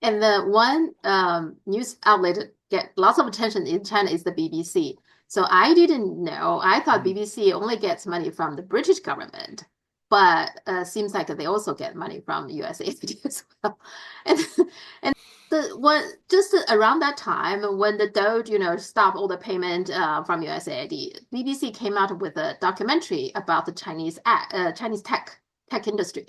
And the one news outlet get lots of attention in China is the BBC. So I didn't know. I thought Mm. BBC only gets money from the British government, but seems like they also get money from USAID as well. And and the one just around that time when the Doge, stopped all the payment from USAID, BBC came out with a documentary about the Chinese tech industry,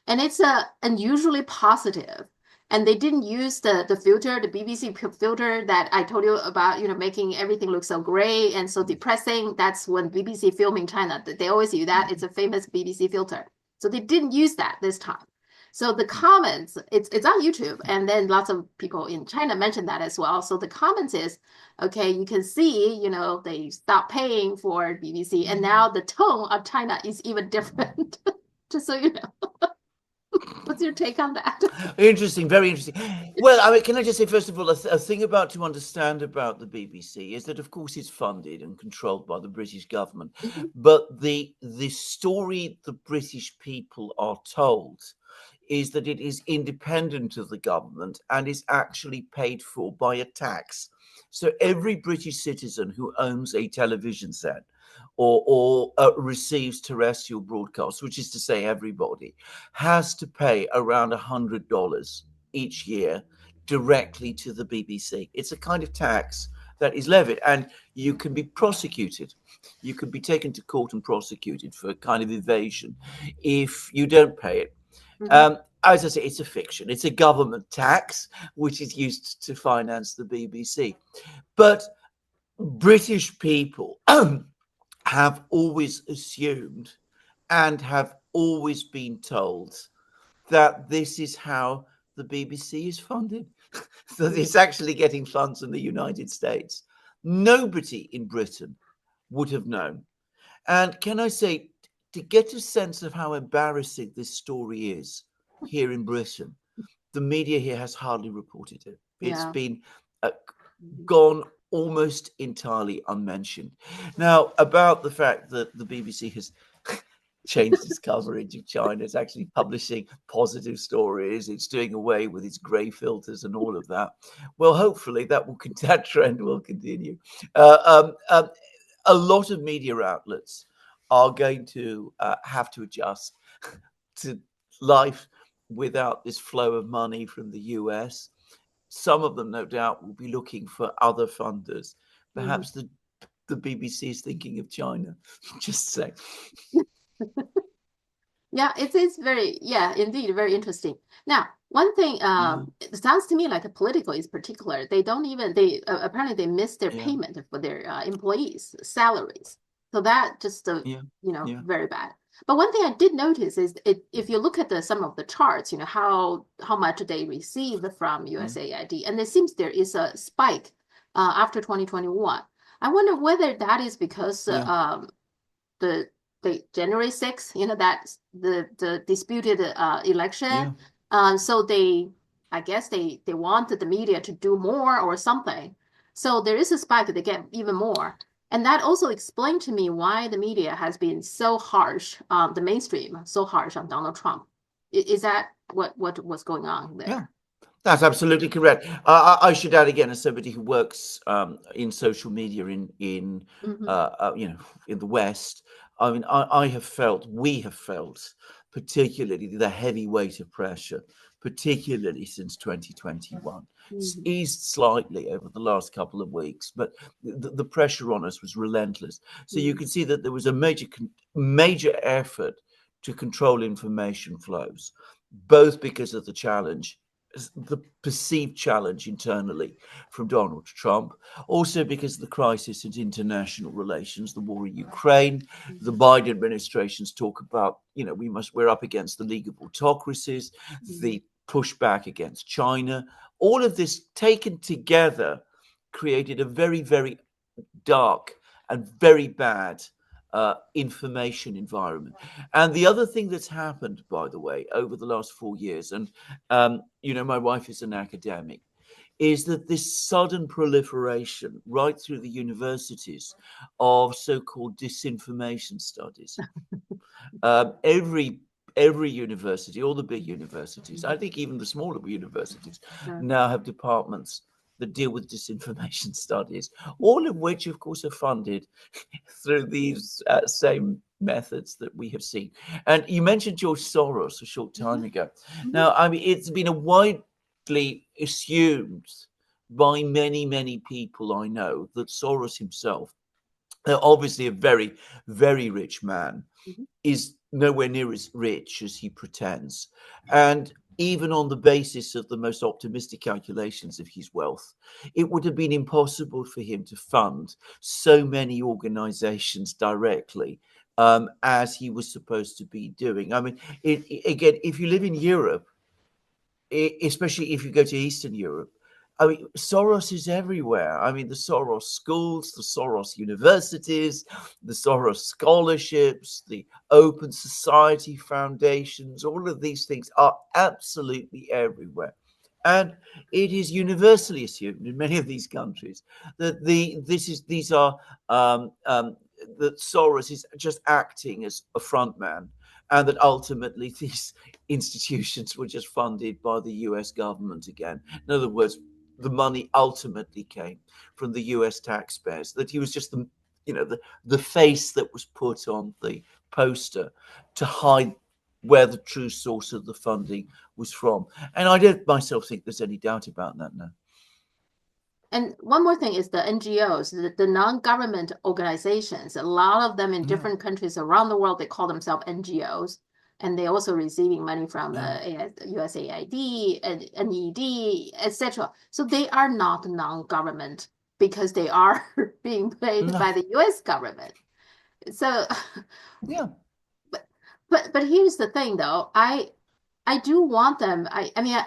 and it's unusually positive, and they didn't use the filter, the BBC filter that I told you about, making everything look so gray and so depressing. That's when BBC film in China. They always use that. It's a famous BBC filter. So they didn't use that this time. So the comments, it's on YouTube, and then lots of people in China mentioned that as well. So the comments is, okay, you can see, they stopped paying for BBC, and now the tone of China is even different. Just so you know. What's your take on that? Interesting, very interesting. Well, I mean, can I just say, first of all, a thing about to understand about the BBC is that, of course, it's funded and controlled by the British government, Mhm. but the story the British people are told is that it is independent of the government and is actually paid for by a tax. So every British citizen who owns a television set or receives terrestrial broadcasts, which is to say everybody, has to pay around $100 each year directly to the BBC. It's a kind of tax that is levied, and you can be prosecuted. You can be taken to court and prosecuted for a kind of evasion if you don't pay it. Mhm. As I say, it's a fiction. It's a government tax which is used to finance the BBC. But British people have always assumed and have always been told that this is how the BBC is funded, that it's actually getting funds from the United States. Nobody in Britain would have known. And can I say, to get a sense of how embarrassing this story is here in Britain, the media here has hardly reported it. It's Yeah. been uh, Mhm. gone almost entirely unmentioned. Now, about the fact that the BBC has changed its coverage of China, it's actually publishing positive stories, it's doing away with its grey filters and all of that. Well, hopefully that trend will continue. Uh, um, um, a lot of media outlets are going to have to adjust to life without this flow of money from the US. Some of them, no doubt, will be looking for other funders. Mhm. Perhaps the BBC is thinking of China. Just say. Yeah, it's very, yeah, indeed, very interesting. Now, one thing, Yeah, it sounds to me like a political is particular. They don't even, they apparently they miss their yeah, payment for their employees' salaries. So that just, yeah, yeah. very bad. But one thing I did notice is if you look at some of the charts, how much they receive from Mm, USAID, and it seems there is a spike after 2021. I wonder whether that is because yeah, the January 6th, that the disputed election. yeah. So I guess they wanted the media to do more or something. So there is a spike, they get even more. And that also explained to me why the media has been so harsh, the mainstream, so harsh on Donald Trump. Is that what was going on Yeah. there? That's absolutely correct. I should add again, as somebody who works in social media in Hmm. in the West, I mean, we have felt particularly the heavy weight of pressure, particularly since 2021. It's Hmm. eased slightly over the last couple of weeks, but the pressure on us was relentless. So you Hmm. can see that there was a major effort to control information flows, both because of the challenge, the perceived challenge internally from Donald Trump, also because of the crisis in international relations, the war in Ukraine, the Biden administration's talk about, we're up against the League of Autocracies, Hmm. the pushback against China. All of this taken together created a very, very dark and very bad information environment. And the other thing that's happened, by the way, over the last 4 years, and my wife is an academic, is that this sudden proliferation right through the universities of so-called disinformation studies. Every every university, all the big universities, I think even the smaller universities now have departments that deal with disinformation studies, all of which, of course, are funded through these same methods that we have seen. And you mentioned George Soros a short time ago. Now, I mean, it's been widely assumed by many, many people I know that Soros himself, obviously a very, very rich man, is nowhere near as rich as he pretends. And even on the basis of the most optimistic calculations of his wealth, it would have been impossible for him to fund so many organizations directly as he was supposed to be doing. I mean, again, if you live in Europe, especially if you go to Eastern Europe, I mean, Soros is everywhere. I mean, the Soros schools, the Soros universities, the Soros scholarships, the Open Society foundations, all of these things are absolutely everywhere. And it is universally assumed in many of these countries that that Soros is just acting as a front man, and that ultimately these institutions were just funded by the US government again. In other words, the money ultimately came from the US taxpayers, that he was just the face that was put on the poster to hide where the true source of the funding was from. And I don't myself think there's any doubt about that now. And one more thing is the NGOs, the non-government organizations. A lot of them in different countries around the world, they call themselves NGOs, and they're also receiving money from USAID, and NED, etc. So they are not non-government because they are being paid by the US government. So, yeah. But here's the thing, though. I do want them. I mean,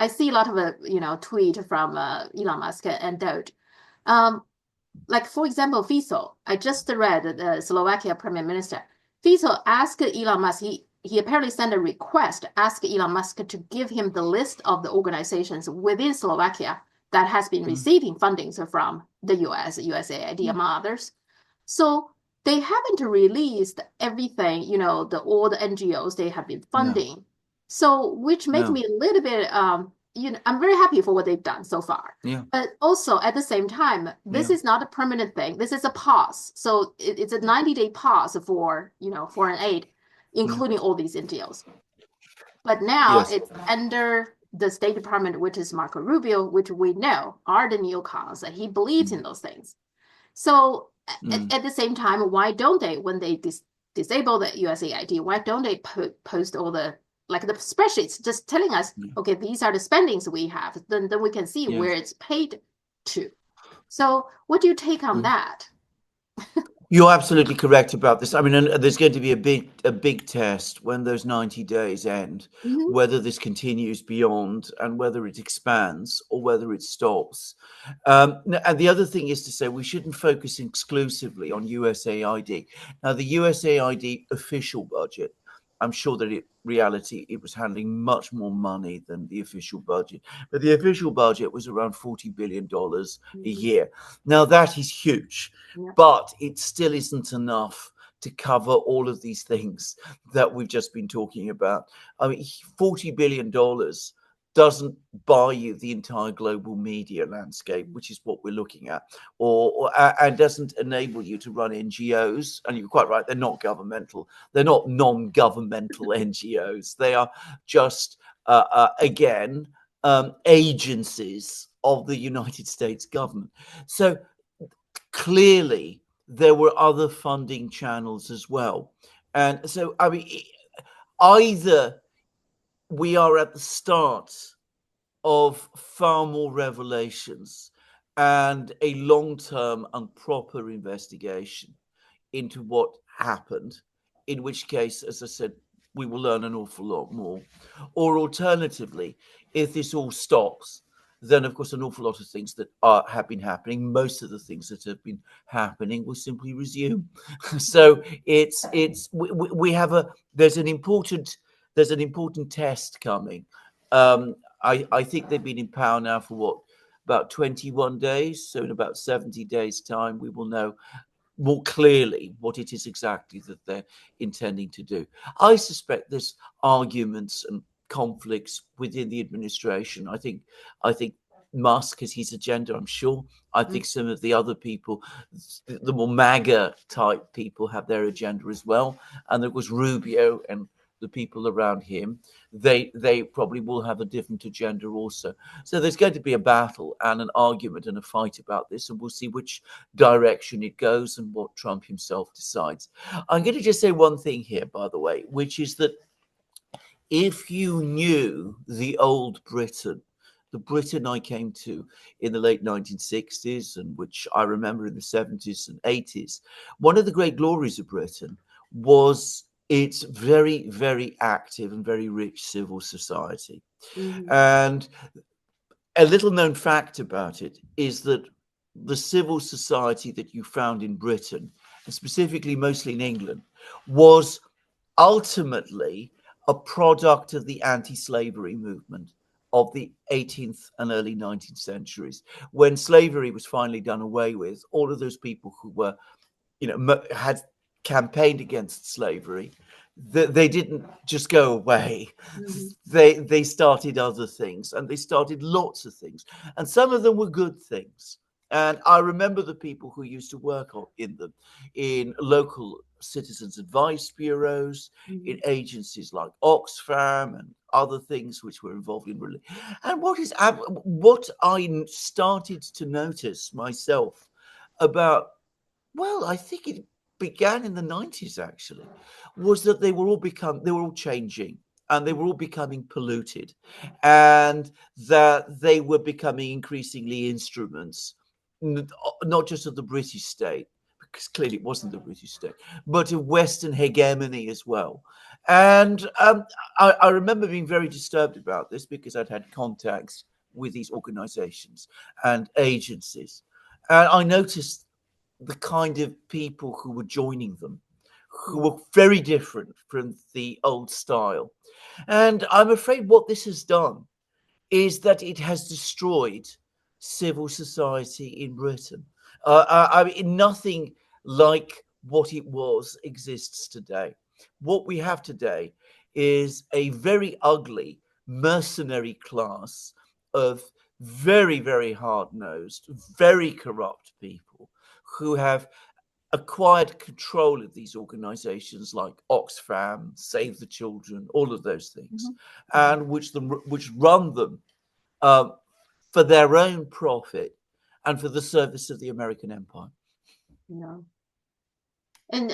I see a lot of tweet from Elon Musk and Doge. Like for example, Fico. I just read the Slovakia Prime Minister. Fico asked Elon Musk. He apparently sent a request, ask Elon Musk to give him the list of the organizations within Slovakia that has been receiving fundings from the US, USAID, among others. So they haven't released everything, all the NGOs they have been funding. No. So which makes me a little bit, I'm very happy for what they've done so far. Yeah. But also at the same time, this is not a permanent thing. This is a pause. So it's a 90-day pause for, foreign aid, including all these NGOs. But now it's under the State Department, which is Marco Rubio, which we know are the neocons, and he believes in those things. So at the same time, why don't they, when they disable the USAID, why don't they post all the spreadsheets just telling us, okay, these are the spendings we have, then we can see where it's paid to. So what do you take on that? You're absolutely correct about this. I mean, there's going to be a big test when those 90 days end, whether this continues beyond and whether it expands or whether it stops. And the other thing is to say we shouldn't focus exclusively on USAID. Now, the USAID official budget, I'm sure that in reality it was handling much more money than the official budget. But the official budget was around $40 billion a year. Now, that is huge, but it still isn't enough to cover all of these things that we've just been talking about. I mean, $40 billion doesn't buy you the entire global media landscape, which is what we're looking at, and doesn't enable you to run NGOs. And you're quite right, they're not governmental. They're not non-governmental NGOs. They are just, agencies of the United States government. So clearly, there were other funding channels as well. And so, I mean, either we are at the start of far more revelations and a long-term and proper investigation into what happened, in which case, as I said, we will learn an awful lot more. Or alternatively, if this all stops, then of course an awful lot of things that have been happening, most of the things that have been happening will simply resume. So there's an important test coming. I think they've been in power now for about 21 days. So in about 70 days' time, we will know more clearly what it is exactly that they're intending to do. I suspect there's arguments and conflicts within the administration. I think Musk has his agenda, I'm sure. I think some of the other people, the more MAGA type people, have their agenda as well. And there was Rubio and the people around him. They probably will have a different agenda also. So there's going to be a battle and an argument and a fight about this, and we'll see which direction it goes and what Trump himself decides. I'm going to just say one thing here, by the way, which is that if you knew the old Britain, the Britain I came to in the late 1960s, and which I remember in the 70s and 80s, one of the great glories of Britain was its very, very active and very rich civil society. Mm-hmm. And a little known fact about it is that the civil society that you found in Britain, and specifically mostly in England, was ultimately a product of the anti-slavery movement of the 18th and early 19th centuries. When slavery was finally done away with, all of those people who were, had campaigned against slavery, they didn't just go away. Mm-hmm. They started other things, and they started lots of things, and some of them were good things. And I remember the people who used to work in them, in local citizens advice bureaus, in agencies like Oxfam and other things which were involved in religion. And what I started to notice myself about, well, I think it began in the 90s actually, was that they were all changing, and they were all becoming polluted, and that they were becoming increasingly instruments, not just of the British state, because clearly it wasn't the British state, but of Western hegemony as well. And I remember being very disturbed about this because I'd had contacts with these organizations and agencies. And I noticed the kind of people who were joining them, who were very different from the old style. And I'm afraid what this has done is that it has destroyed civil society in Britain. I mean, nothing like what it was exists today. What we have today is a very ugly mercenary class of very, very hard-nosed, very corrupt people who have acquired control of these organizations like Oxfam, Save the Children, all of those things, and which run them um, for their own profit and for the service of the American empire. Yeah. And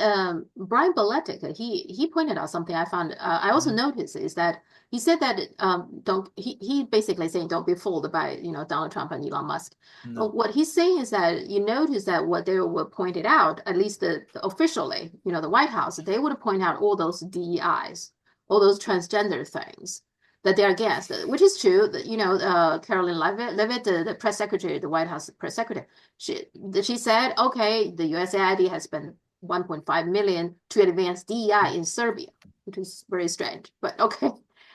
Brian Baletic, he pointed out something I found. I also noticed is that he said that don't he basically saying don't be fooled by Donald Trump and Elon Musk. No. What he's saying is that you notice that what they were pointed out, at least the officially, the White House, they would point out all those DEIs, all those transgender things that they're against, which is true. Caroline Levitt, the press secretary, the White House press secretary, she said, okay, the USAID has been 1.5 million to advance DEI in Serbia, which is very strange, but okay.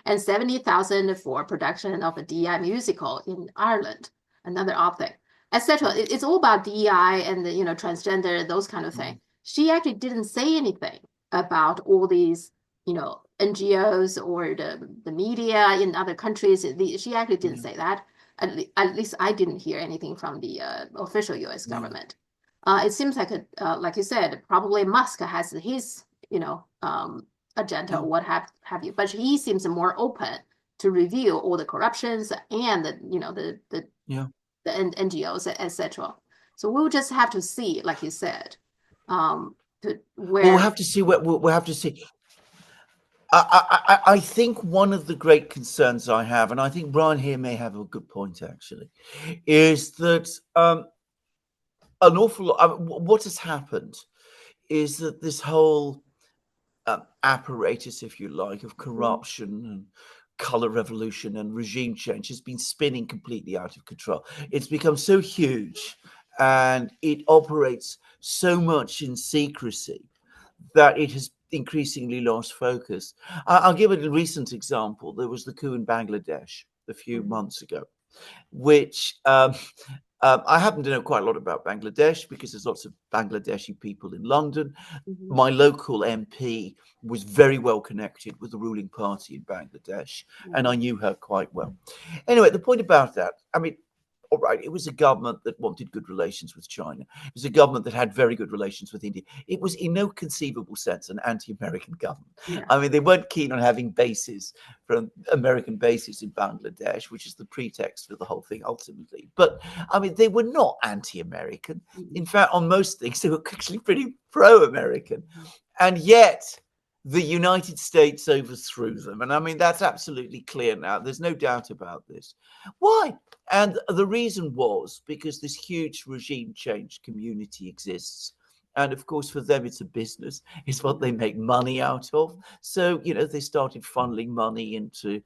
And 70,000 for production of a DEI musical in Ireland, another odd thing, etc. It's all about DEI and transgender, those kind of things. She actually didn't say anything about all these, NGOs or the media in other countries. She actually didn't say that. At least I didn't hear anything from the official U.S. government. It seems like you said, probably Musk has his, agenda or what have you, but he seems more open to review all the corruptions and the NGOs, etc. So we'll just have to see, like you said, We'll have to see we'll have to see. I think one of the great concerns I have, and I think Brian here may have a good point actually, is that an awful lot. What has happened is that this whole apparatus, if you like, of corruption and color revolution and regime change has been spinning completely out of control. It's become so huge and it operates so much in secrecy that it has increasingly lost focus. I'll give a recent example. There was the coup in Bangladesh a few months ago, which I happen to know quite a lot about Bangladesh because there's lots of Bangladeshi people in London. Mhm. My local MP was very well connected with the ruling party in Bangladesh, and I Mhm. knew her quite well. Anyway, the point about that, I mean, all right, it was a government that wanted good relations with China. It was a government that had very good relations with India. It was in no conceivable sense an anti-American government. Yeah. I mean, they weren't keen on having bases from American bases in Bangladesh, which is the pretext for the whole thing ultimately. But I mean, they were not anti-American. Mhm. In fact, on most things, they were actually pretty pro-American. Mhm. And yet, the United States overthrew them. And I mean, that's absolutely clear now. There's no doubt about this. Why? And the reason was because this huge regime change community exists. And of course, for them, it's a business. It's what they make money out of. So, they started funneling money into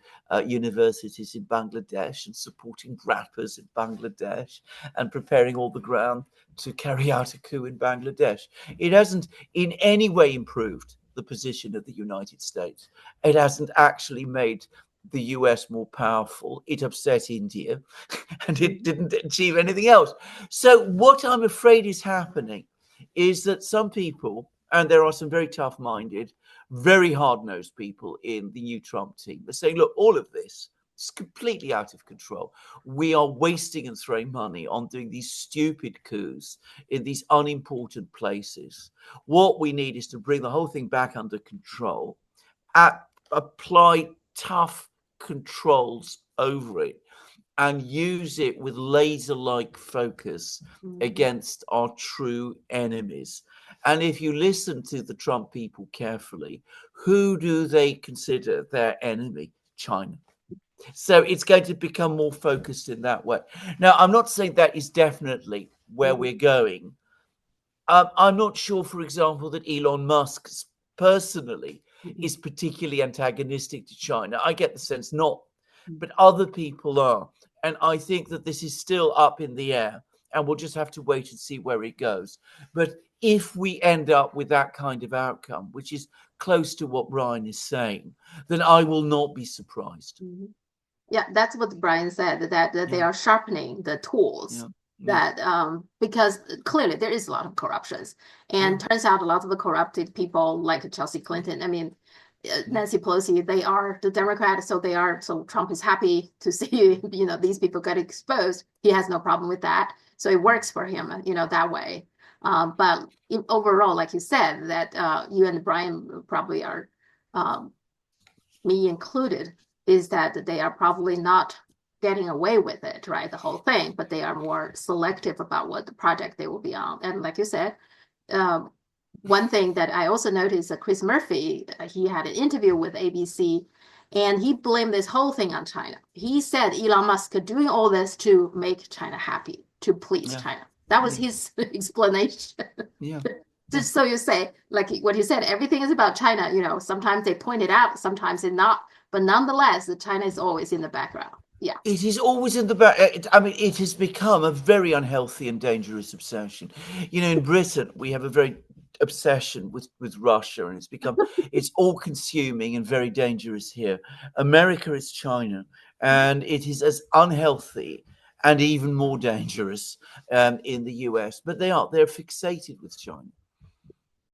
universities in Bangladesh and supporting rappers in Bangladesh and preparing all the ground to carry out a coup in Bangladesh. It hasn't in any way improved the position of the United States. It hasn't actually made the US more powerful. It upset India and it Mhm. didn't achieve anything else. So, what I'm afraid is happening is that some people, and there are some very tough minded, very hard nosed people in the new Trump team, are saying, look, all of this is completely out of control. We are wasting and throwing money on doing these stupid coups in these unimportant places. What we need is to bring the whole thing back under control, apply tough controls over it, and use it with laser like focus Mhm. against our true enemies. And if you listen to the Trump people carefully, who do they consider their enemy? China. So it's going to become more focused in that way. Now, I'm not saying that is definitely where we're Mhm. going. I'm not sure, for example, that Elon Musk personally Mhm. is particularly antagonistic to China. I get the sense not, Mhm. but other people are. And I think that this is still up in the air, and we'll just have to wait and see where it goes. But if we end up with that kind of outcome, which is close to what Brian is saying, then I will not be surprised. Mhm. Yeah, that's what Brian said, that they Yeah, are sharpening the tools yeah, yeah, that because clearly there is a lot of corruptions. yeah, And turns out a lot of the corrupted people like Chelsea Clinton, I mean, yeah, Nancy Pelosi, they are the Democrats, so Trump is happy to see, these people get exposed. He has no problem with that. So it works for him, that way. But overall, like you said, that you and Brian probably are um, me included, is that they are probably not getting away with it, right? The whole thing, but they are more selective about what the project they will be on. And like you said, um, one thing that I also noticed that Chris Murphy, he had an interview with ABC and he blamed this whole thing on China. He said Elon Musk doing all this to make China happy, to please yeah, China. That was yeah, his explanation. yeah, yeah. Just so you say, like what you said, everything is about China. Sometimes they point it out, sometimes it's not, but nonetheless, the China is always in the background. Yeah. It is always in the back. I mean, it has become a very unhealthy and dangerous obsession. In Britain, we have a very obsession with Russia, and it's all consuming and very dangerous here. America is China, and it is as unhealthy and even more dangerous in the US. But they're fixated with China.